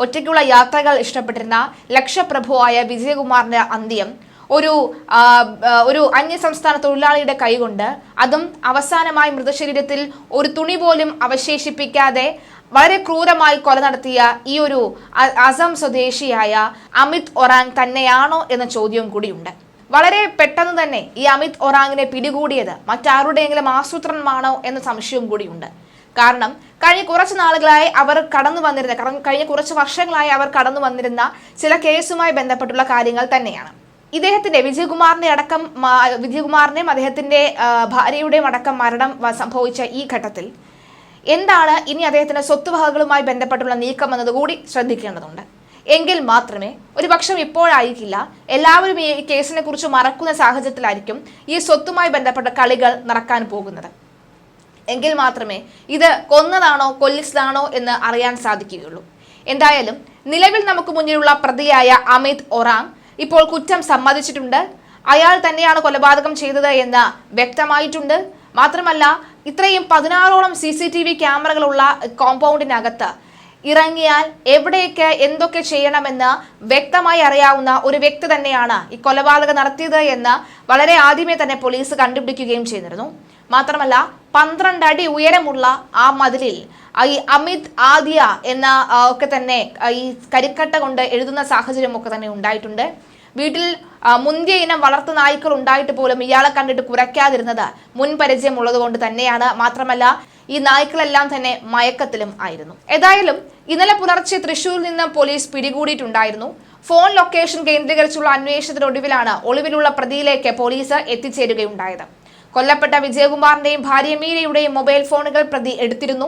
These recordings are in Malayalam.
ഒറ്റയ്ക്കുള്ള യാത്രകൾ ഇഷ്ടപ്പെട്ടിരുന്ന ലക്ഷപ്രഭുവായ വിജയകുമാറിന്റെ അന്ത്യം ഒരു അന്യസംസ്ഥാന തൊഴിലാളിയുടെ കൈകൊണ്ട്, അതും അവസാനമായി മൃതശരീരത്തിൽ ഒരു തുണി പോലും അവശേഷിപ്പിക്കാതെ വളരെ ക്രൂരമായി കൊല നടത്തിയ ഈ ഒരു അസം സ്വദേശിയായ അമിത് ഒറാങ് തന്നെയാണോ എന്ന ചോദ്യവും കൂടിയുണ്ട്. വളരെ പെട്ടെന്ന് തന്നെ ഈ അമിത് ഒറാങ്ങിനെ പിടികൂടിയത് മറ്റാരുടെയെങ്കിലും ആസൂത്രണമാണോ എന്ന സംശയവും കൂടിയുണ്ട്. കാരണം കഴിഞ്ഞ കുറച്ച് നാളുകളായി കഴിഞ്ഞ കുറച്ച് വർഷങ്ങളായി അവർ കടന്നു വന്നിരുന്ന ചില കേസുമായി ബന്ധപ്പെട്ടുള്ള കാര്യങ്ങൾ തന്നെയാണ്. ഇദ്ദേഹത്തിന്റെ വിജയകുമാറിന്റെയും അദ്ദേഹത്തിന്റെ ഭാര്യയുടെയും അടക്കം മരണം സംഭവിച്ച ഈ ഘട്ടത്തിൽ എന്താണ് ഇനി അദ്ദേഹത്തിന്റെ സ്വത്തുവകകളുമായി ബന്ധപ്പെട്ടുള്ള നീക്കം എന്നതുകൂടി ശ്രദ്ധിക്കേണ്ടതുണ്ട്. എങ്കിൽ മാത്രമേ, ഒരുപക്ഷം ഇപ്പോഴായിരിക്കില്ല, എല്ലാവരും ഈ കേസിനെ കുറിച്ച് മറക്കുന്ന സാഹചര്യത്തിലായിരിക്കും ഈ സ്വത്തുമായി ബന്ധപ്പെട്ട കളികൾ നടക്കാൻ പോകുന്നത്. എങ്കിൽ മാത്രമേ ഇത് കൊന്നതാണോ കൊല്ലിച്ചതാണോ എന്ന് അറിയാൻ സാധിക്കുകയുള്ളൂ. എന്തായാലും നിലവിൽ നമുക്ക് മുന്നിലുള്ള പ്രതിയായ അമിത് ഒറാങ് ഇപ്പോൾ കുറ്റം സമ്മതിച്ചിട്ടുണ്ട്. അയാൾ തന്നെയാണ് കൊലപാതകം ചെയ്തത് എന്ന് വ്യക്തമായിട്ടുണ്ട്. മാത്രമല്ല, ഇത്രയും 16ഓളം CCTV ക്യാമറകളുള്ള കോമ്പൗണ്ടിനകത്ത് ഇറങ്ങിയാൽ എവിടെയൊക്കെ എന്തൊക്കെ ചെയ്യണമെന്ന് വ്യക്തമായി അറിയാവുന്ന ഒരു വ്യക്തി തന്നെയാണ് ഈ കൊലപാതകം നടത്തിയത് എന്ന് വളരെ ആദ്യമേ തന്നെ പോലീസ് കണ്ടുപിടിക്കുകയും ചെയ്തിരുന്നു. മാത്രമല്ല, 12 അടി ഉയരമുള്ള ആ മതിലിൽ ഈ അമിത് ആദ്യ എന്ന ഒക്കെ തന്നെ ഈ കരിക്കട്ട കൊണ്ട് എഴുതുന്ന സാഹചര്യം ഒക്കെ തന്നെ ഉണ്ടായിട്ടുണ്ട്. വീട്ടിൽ മുന്തിയ ഇനം വളർത്തു നായ്ക്കൾ ഉണ്ടായിട്ട് പോലും ഇയാളെ കണ്ടിട്ട് കുറയ്ക്കാതിരുന്നത് മുൻപരിചയം ഉള്ളതുകൊണ്ട് തന്നെയാണ്. മാത്രമല്ല, ഈ നായ്ക്കളെല്ലാം തന്നെ മയക്കത്തിലും ആയിരുന്നു. ഏതായാലും ഇന്നലെ പുലർച്ചെ തൃശൂരിൽ നിന്ന് പോലീസ് പിടികൂടിയിട്ടുണ്ടായിരുന്നു. ഫോൺ ലൊക്കേഷൻ കേന്ദ്രീകരിച്ചുള്ള അന്വേഷണത്തിനൊടുവിലാണ് ഒളിവിലുള്ള പ്രതിയിലേക്ക് പോലീസ് എത്തിച്ചേരുകയുണ്ടായത്. കൊല്ലപ്പെട്ട വിജയകുമാറിന്റെയും ഭാര്യ മീരയുടെയും മൊബൈൽ ഫോണുകൾ പ്രതി എടുത്തിരുന്നു.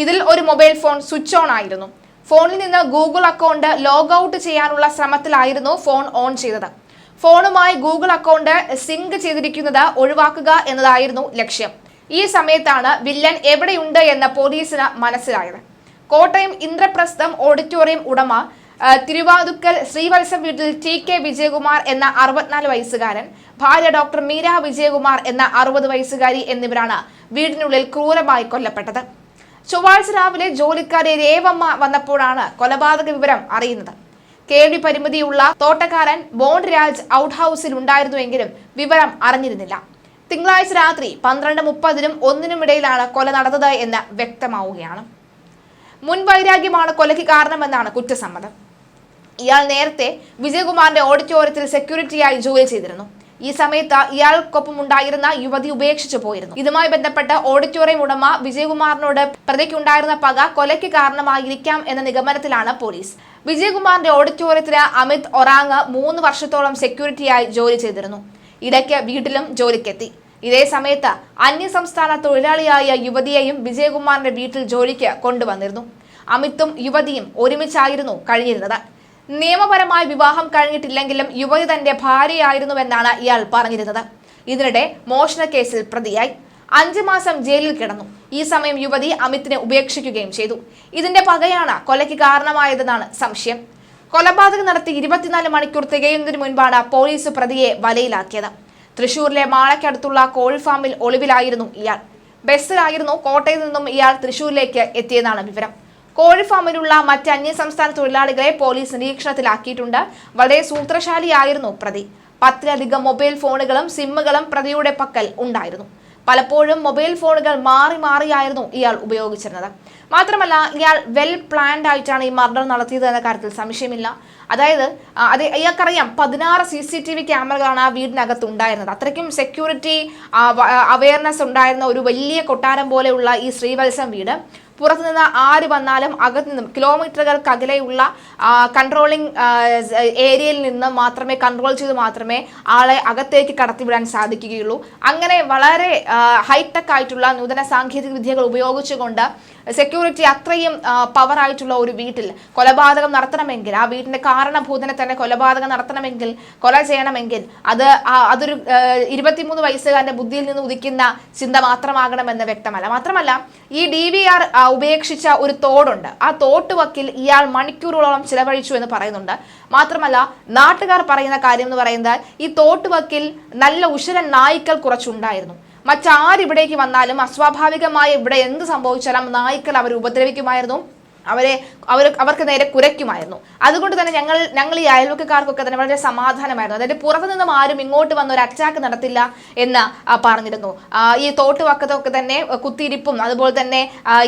ഇതിൽ ഒരു മൊബൈൽ ഫോൺ സ്വിച്ച് ഓൺ ആയിരുന്നു. ഫോണിൽ നിന്ന് ഗൂഗിൾ അക്കൗണ്ട് ലോഗ് ഔട്ട് ചെയ്യാനുള്ള ശ്രമത്തിലായിരുന്നു ഫോൺ ഓൺ ചെയ്തത്. ഫോണുമായി ഗൂഗിൾ അക്കൗണ്ട് സിങ്ക് ചെയ്തിരിക്കുന്നത് ഒഴിവാക്കുക എന്നതായിരുന്നു ലക്ഷ്യം. ഈ സമയത്താണ് വില്ലൻ എവിടെയുണ്ട് എന്ന് പോലീസിന് മനസ്സിലായത്. കോട്ടയം ഇന്ദ്രപ്രസ്ഥം ഓഡിറ്റോറിയം ഉടമ തിരുവാതുക്കൽ ശ്രീവത്സം വീട്ടിൽ TK വിജയകുമാർ എന്ന 64 വയസ്സുകാരൻ, ഭാര്യ ഡോക്ടർ മീര വിജയകുമാർ എന്ന 60 വയസ്സുകാരി എന്നിവരാണ് വീടിനുള്ളിൽ ക്രൂരമായി കൊല്ലപ്പെട്ടത്. ചൊവ്വാഴ്ച രാവിലെ ജോലിക്കാരി രേവമ്മ വന്നപ്പോഴാണ് കൊലപാതക വിവരം അറിയുന്നത്. കേൾവി പരിമിതിയുള്ള തോട്ടക്കാരൻ ബോണ്ട് രാജ് ഔട്ട് ഹൗസിൽ ഉണ്ടായിരുന്നുവെങ്കിലും വിവരം അറിഞ്ഞിരുന്നില്ല. തിങ്കളാഴ്ച രാത്രി 12:30-നും 1-നും ഇടയിലാണ് കൊല നടന്നത് എന്ന് വ്യക്തമാവുകയാണ്. മുൻവൈരാഗ്യമാണ് കൊലയ്ക്ക് കാരണമെന്നാണ് കുറ്റസമ്മതം. ഇയാൾ നേരത്തെ വിജയകുമാറിന്റെ ഓഡിറ്റോറിയത്തിൽ സെക്യൂരിറ്റിയായി ജോലി ചെയ്തിരുന്നു. ഈ സമയത്ത് ഇയാൾക്കൊപ്പം ഉണ്ടായിരുന്ന യുവതി ഉപേക്ഷിച്ചു പോയിരുന്നു. ഇതുമായി ബന്ധപ്പെട്ട് ഓഡിറ്റോറിയം ഉടമ വിജയകുമാറിനോട് പ്രതിക്കുണ്ടായിരുന്ന പക കൊലയ്ക്ക് കാരണമായിരിക്കാം എന്ന നിഗമനത്തിലാണ് പോലീസ്. വിജയകുമാറിന്റെ ഓഡിറ്റോറിയത്തിന് അമിത് ഒറാങ് 3 വർഷത്തോളം സെക്യൂരിറ്റിയായി ജോലി ചെയ്തിരുന്നു. ഇടയ്ക്ക് വീട്ടിലും ജോലിക്കെത്തി. ഇതേ സമയത്ത് അന്യസംസ്ഥാന തൊഴിലാളിയായ യുവതിയെയും വിജയകുമാറിന്റെ വീട്ടിൽ ജോലിക്ക് കൊണ്ടുവന്നിരുന്നു. അമിതും യുവതിയും ഒരുമിച്ചായിരുന്നു കഴിഞ്ഞിരുന്നത്. നിയമപരമായി വിവാഹം കഴിഞ്ഞിട്ടില്ലെങ്കിലും യുവതി തന്റെ ഭാര്യയായിരുന്നുവെന്നാണ് ഇയാൾ പറഞ്ഞിരുന്നത്. ഇതിനിടെ മോഷണ കേസിൽ പ്രതിയായി 5 മാസം ജയിലിൽ കിടന്നു. ഈ സമയം യുവതി അമിതിനെ ഉപേക്ഷിക്കുകയും ചെയ്തു. ഇതിന്റെ പകയാണ് കൊലയ്ക്ക് കാരണമായതെന്നാണ് സംശയം. കൊലപാതകം നടത്തി 24 മണിക്കൂർ തികയുന്നതിന് മുൻപാണ് പോലീസ് പ്രതിയെ വലയിലാക്കിയത്. തൃശൂരിലെ മാളയ്ക്കടുത്തുള്ള കോഴി ഫാമിൽ ഒളിവിലായിരുന്നു ഇയാൾ. ബസ്സിലായിരുന്നു കോട്ടയത്ത് നിന്നും ഇയാൾ തൃശൂരിലേക്ക് എത്തിയതാണ് വിവരം. കോഴി ഫാമിലുള്ള മറ്റ് അന്യസംസ്ഥാന തൊഴിലാളികളെ പോലീസ് നിരീക്ഷണത്തിലാക്കിയിട്ടുണ്ട്. വളരെ സൂത്രശാലിയായിരുന്നു പ്രതി. 10-ലധികം മൊബൈൽ ഫോണുകളും സിമ്മുകളും പ്രതിയുടെ പക്കൽ ഉണ്ടായിരുന്നു. പലപ്പോഴും മൊബൈൽ ഫോണുകൾ മാറി മാറിയായിരുന്നു ഇയാൾ ഉപയോഗിച്ചിരുന്നത്. മാത്രമല്ല, ഇയാൾ വെൽ പ്ലാൻഡ് ആയിട്ടാണ് ഈ മർഡർ നടത്തിയത് എന്ന കാര്യത്തിൽ സംശയമില്ല. അതായത് ഇയാൾക്കറിയാം 16 CCTV ക്യാമറകളാണ് ആ വീടിനകത്ത് ഉണ്ടായിരുന്നത്. അത്രയ്ക്കും സെക്യൂരിറ്റി അവയർനെസ് ഉണ്ടായിരുന്ന ഒരു വലിയ കൊട്ടാരം പോലെയുള്ള ഈ ശ്രീവത്സം വീട് പുറത്തുനിന്ന് ആര് വന്നാലും അകത്തു നിന്നും കിലോമീറ്ററുകൾക്ക് അകലെയുള്ള കൺട്രോളിംഗ് ഏരിയയിൽ നിന്ന് മാത്രമേ കൺട്രോൾ ചെയ്ത് മാത്രമേ ആളെ അകത്തേക്ക് കടത്തിവിടാൻ സാധിക്കുകയുള്ളൂ. അങ്ങനെ വളരെ ഹൈടെക് ആയിട്ടുള്ള നൂതന സാങ്കേതിക വിദ്യകൾ ഉപയോഗിച്ചുകൊണ്ട് സെക്യൂരിറ്റി അത്രയും പവർ ആയിട്ടുള്ള ഒരു വീട്ടിൽ കൊലപാതകം നടത്തണമെങ്കിൽ, ആ വീടിന്റെ കാരണഭൂതനെ തന്നെ കൊലപാതകം നടത്തണമെങ്കിൽ, കൊല ചെയ്യണമെങ്കിൽ അതൊരു 23 വയസ്സുകാരന്റെ ബുദ്ധിയിൽ നിന്ന് ഉദിക്കുന്ന ചിന്ത മാത്രമാകണമെന്ന് വ്യക്തമല്ല. മാത്രമല്ല, ഈ DVR ഉപേക്ഷിച്ച ഒരു തോടുണ്ട്. ആ തോട്ടുവക്കിൽ ഇയാൾ മണിക്കൂറുകളോളം ചിലവഴിച്ചു എന്ന് പറയുന്നുണ്ട്. മാത്രമല്ല, നാട്ടുകാർ പറയുന്ന കാര്യം എന്ന് പറയുന്നത് ഈ തോട്ടുവക്കിൽ നല്ല ഉശിരൻ നായ്ക്കൾ കുറച്ചുണ്ടായിരുന്നു. മറ്റാരിവിടേക്ക് വന്നാലും അസ്വാഭാവികമായി ഇവിടെ എന്ത് സംഭവിച്ചാലും നായ്ക്കൾ അവർ ഉപദ്രവിക്കുമായിരുന്നു. അവർക്ക് നേരെ കുരയ്ക്കുമായിരുന്നു. അതുകൊണ്ട് തന്നെ ഞങ്ങൾ ഈ അയൽവക്കക്കാർക്കൊക്കെ തന്നെ വളരെ സമാധാനമായിരുന്നു. അതായത് പുറത്തു നിന്നും ആരും ഇങ്ങോട്ട് വന്ന് ഒരു അറ്റാക്ക് നടത്തില്ല എന്ന് പറഞ്ഞിരുന്നു. ഈ തോട്ടുവക്കത്തൊക്കെ തന്നെ കുത്തിയിരിപ്പും അതുപോലെ തന്നെ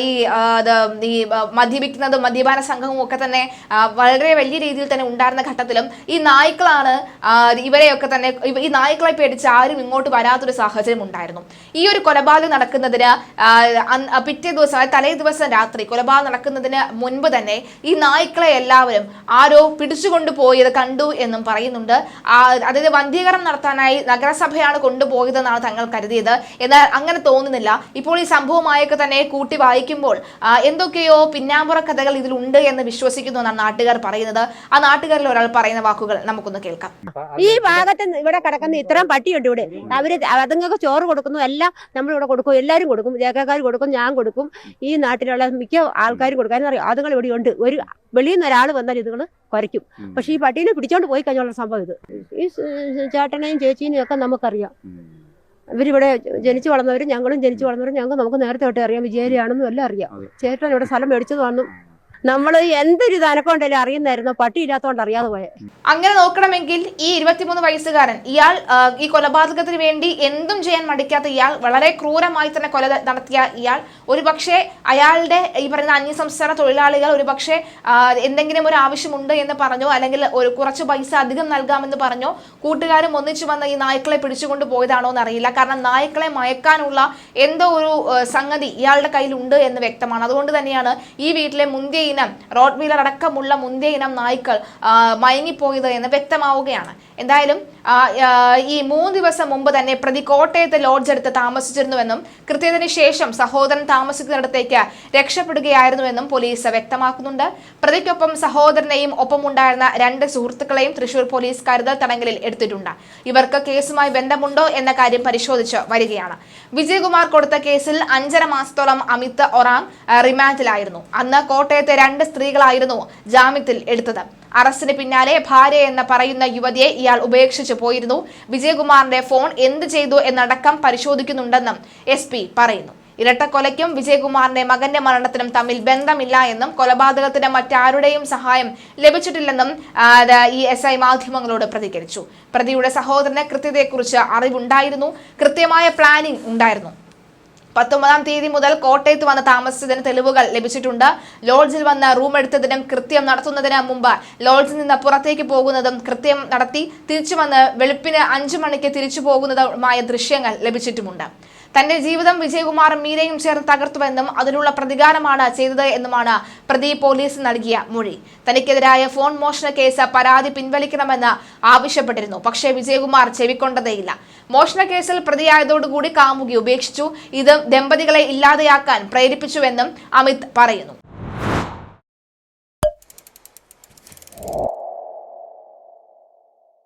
ഈ മദ്യപിക്കുന്നതും മദ്യപാന സംഘവും ഒക്കെ തന്നെ വളരെ വലിയ രീതിയിൽ തന്നെ ഉണ്ടായിരുന്ന ഘട്ടത്തിലും ഈ നായ്ക്കളാണ് ഇവരെയൊക്കെ തന്നെ ഈ നായ്ക്കളെ പേടിച്ച് ആരും ഇങ്ങോട്ട് വരാത്തൊരു സാഹചര്യം ഉണ്ടായിരുന്നു. ഈ ഒരു കൊലപാതകം നടക്കുന്നതിന് പിറ്റേ ദിവസം തലേ ദിവസം രാത്രി കൊലപാതകം നടക്കുന്നതിന് മുൻപ് തന്നെ ഈ നായ്ക്കളെ എല്ലാവരും ആരോ പിടിച്ചുകൊണ്ടു പോയത് കണ്ടു എന്നും പറയുന്നുണ്ട്. അതായത് വന്ധീകരണം നടത്താനായി നഗരസഭയാണ് കൊണ്ടുപോയതെന്നാണ് തങ്ങൾ കരുതിയത്. എന്നാൽ അങ്ങനെ തോന്നുന്നില്ല. ഇപ്പോൾ ഈ സംഭവമായൊക്കെ തന്നെ കൂട്ടി വായിക്കുമ്പോൾ എന്തൊക്കെയോ പിന്നാമ്പുറ കഥകൾ ഇതിലുണ്ട് എന്ന് വിശ്വസിക്കുന്നു എന്നാണ് നാട്ടുകാർ പറയുന്നത്. ആ നാട്ടുകാരിൽ ഒരാൾ പറയുന്ന വാക്കുകൾ നമുക്കൊന്ന് കേൾക്കാം. ഈ ഭാഗത്ത് ഇവിടെ കിടക്കുന്ന ഇത്രയും പട്ടിയുണ്ട് ഇവിടെ. അവര് അതുങ്ങൾക്ക് ചോറ് കൊടുക്കുന്നു, എല്ലാം നമ്മളിവിടെ കൊടുക്കും, എല്ലാവരും കൊടുക്കും, ജേക്കാർ കൊടുക്കും, ഞാൻ കൊടുക്കും, ഈ നാട്ടിലുള്ള മിക്ക ആൾക്കാരും കൊടുക്കാനും അറിയാം. അതുങ്ങൾ ഇവിടെ ഉണ്ട്. ഒരു വെളിയിൽ നിന്ന് ഒരാൾ വന്നാൽ ഇതുങ്ങൾ കുറയ്ക്കും. പക്ഷെ ഈ പട്ടീനെ പിടിച്ചോണ്ട് പോയി കഴിഞ്ഞുള്ള സംഭവം ഇത്. ഈ ചേട്ടനെയും ചേച്ചീനെയും ഒക്കെ നമുക്കറിയാം. ഇവരിവിടെ ജനിച്ചു വളർന്നവരും ഞങ്ങളും ജനിച്ചു വളർന്നവരും നമുക്ക് നേരത്തെ തൊട്ടേ അറിയാം. വിജയരിയാണെന്നും എല്ലാം അറിയാം. ചേട്ടൻ ഇവിടെ സ്ഥലം മേടിച്ചത് വന്നു. നമ്മൾ എന്തൊരു അനക്കമുണ്ടെങ്കിലും അറിയുന്നായിരുന്നു, പട്ടി ഇല്ലാത്തതുകൊണ്ട് അറിയാതെ പോയെ. അങ്ങനെ നോക്കണമെങ്കിൽ ഈ 23 വയസ്സുകാരൻ ഇയാൾ ഈ കൊലപാതകത്തിന് വേണ്ടി എന്തും ചെയ്യാൻ മടിക്കാത്ത ഇയാൾ, വളരെ ക്രൂരമായി തന്നെ കൊല നടത്തിയ ഇയാൾ, ഒരുപക്ഷെ അയാളുടെ ഈ പറയുന്ന അന്യസംസ്ഥാന തൊഴിലാളികൾ ഒരുപക്ഷെ എന്തെങ്കിലും ഒരു ആവശ്യമുണ്ട് എന്ന് പറഞ്ഞോ, അല്ലെങ്കിൽ ഒരു കുറച്ച് പൈസ അധികം നൽകാമെന്ന് പറഞ്ഞോ കൂട്ടുകാരും ഒന്നിച്ചു വന്ന് ഈ നായ്ക്കളെ പിടിച്ചുകൊണ്ട് പോയതാണോ എന്നറിയില്ല. കാരണം നായ്ക്കളെ മയക്കാനുള്ള എന്തോ ഒരു സംഗതി ഇയാളുടെ കയ്യിലുണ്ട് എന്ന് വ്യക്തമാണ്. അതുകൊണ്ട് തന്നെയാണ് ഈ വീട്ടിലെ മുന്തിയ ഇനം റോഡ് വീലർ അടക്കമുള്ള മുന്തിയ ഇനം നായ്ക്കൾ മയങ്ങിപ്പോയത് എന്ന് വ്യക്തമാവുകയാണ്. എന്തായാലും ഈ 3 ദിവസം മുമ്പ് തന്നെ പ്രതി കോട്ടയത്ത് ലോഡ്ജ് എടുത്ത് താമസിച്ചിരുന്നുവെന്നും കൃത്യത്തിന് ശേഷം സഹോദരൻ താമസിക്കുന്നിടത്തേക്ക് രക്ഷപ്പെടുകയായിരുന്നുവെന്നും പോലീസ് വ്യക്തമാക്കുന്നുണ്ട്. പ്രതിക്കൊപ്പം സഹോദരനെയും ഒപ്പമുണ്ടായിരുന്ന 2 സുഹൃത്തുക്കളെയും തൃശൂർ പോലീസ് കരുതൽ തടങ്കലിൽ എടുത്തിട്ടുണ്ട്. ഇവർക്ക് കേസുമായി ബന്ധമുണ്ടോ എന്ന കാര്യം പരിശോധിച്ച് വരികയാണ്. വിജയകുമാർ കൊടുത്ത കേസിൽ 5.5 മാസത്തോളം അമിത് ഒറാം റിമാൻഡിലായിരുന്നു. അന്ന് കോട്ടയത്തെ 2 സ്ത്രീകളായിരുന്നു ജാമ്യത്തിൽ എടുത്തത്. അറസ്റ്റിന് പിന്നാലെ ഭാര്യ എന്ന് പറയുന്ന യുവതിയെ ഇയാൾ ഉപേക്ഷിച്ചു പോയിരുന്നു. വിജയകുമാറിന്റെ ഫോൺ എന്ത് ചെയ്തു എന്നടക്കം പരിശോധിക്കുന്നുണ്ടെന്നും SP പറയുന്നു. ഇരട്ടക്കൊലയ്ക്കും വിജയകുമാറിന്റെ മകന്റെ മരണത്തിനും തമ്മിൽ ബന്ധമില്ല എന്നും കൊലപാതകത്തിന് മറ്റാരുടെയും സഹായം ലഭിച്ചിട്ടില്ലെന്നും ഈ SI മാധ്യമങ്ങളോട് പ്രതികരിച്ചു. പ്രതിയുടെ സഹോദരന് കൃത്യതയെക്കുറിച്ച് അറിവുണ്ടായിരുന്നു, കൃത്യമായ പ്ലാനിംഗ് ഉണ്ടായിരുന്നു. 19-ാം തീയതി മുതൽ കോട്ടയത്ത് വന്ന് താമസിച്ചതിന് തെളിവുകൾ ലഭിച്ചിട്ടുണ്ട്. ലോഡ്ജിൽ വന്ന് റൂം എടുത്തതിനും കൃത്യം നടത്തുന്നതിന് മുമ്പ് ലോഡ്ജിൽ നിന്ന് പുറത്തേക്ക് പോകുന്നതും കൃത്യം നടത്തി തിരിച്ചു വന്ന് വെളുപ്പിന് 5 മണിക്ക് തിരിച്ചു പോകുന്നതുമായ ദൃശ്യങ്ങൾ ലഭിച്ചിട്ടുമുണ്ട്. തന്റെ ജീവിതം വിജയകുമാറും മീരയും ചേർന്ന് തകർത്തുവെന്നും അതിനുള്ള പ്രതികാരമാണ് ചെയ്തത് എന്നുമാണ് പ്രതി പോലീസ് നൽകിയ മൊഴി. തനിക്കെതിരായ ഫോൺ മോഷണ കേസ് പരാതി പിൻവലിക്കണമെന്ന് ആവശ്യപ്പെട്ടിരുന്നു. പക്ഷേ വിജയകുമാർ ചെവിക്കൊണ്ടതേയില്ല. മോഷണ കേസിൽ പ്രതിയായതോടുകൂടി കാമുകി ഉപേക്ഷിച്ചു. ഇത് ദമ്പതികളെ ഇല്ലാതെയാക്കാൻ പ്രേരിപ്പിച്ചുവെന്നും അമിത് പറയുന്നു.